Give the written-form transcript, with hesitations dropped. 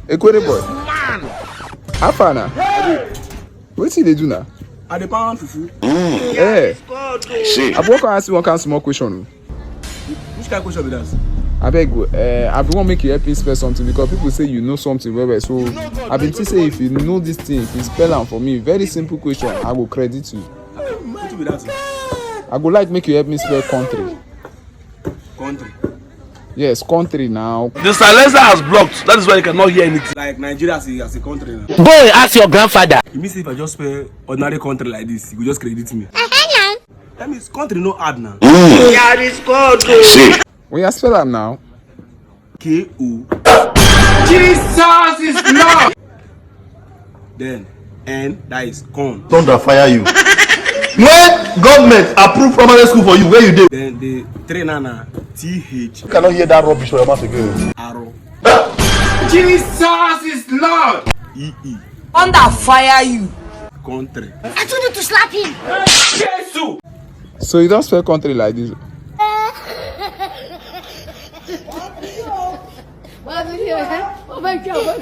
Equator boy. How far now? What see they do now? At the pound fufu. Yeah. I walk and ask you one kind of small question. Which kind of question be that? I beg you, I want to make you help me spell something because people say you know something very well. So I've been say if you know this thing, if you spell them for me, very simple question, I will credit you. What be that? I would like make you help me spell country. Country. Yes, country now. The silencer has blocked. That is why you cannot hear anything. Like Nigeria as a country now. Go and ask your grandfather. You mean say if I just spell ordinary country like this, you go just credit me? That means country no hard now. Yeah, this God. When you spell them now. K-O. Jesus is Lord. Then N, that is corn. Thunder fire you. When government approve primary school for you, where you did? Then the trainer na T-H. You cannot hear that rubbish for your mouth again. Arrow. Jesus is Lord. E-E. Thunder fire you. Country. I told you to slap him. Jesus. So you don't spell country like this. Oh my God.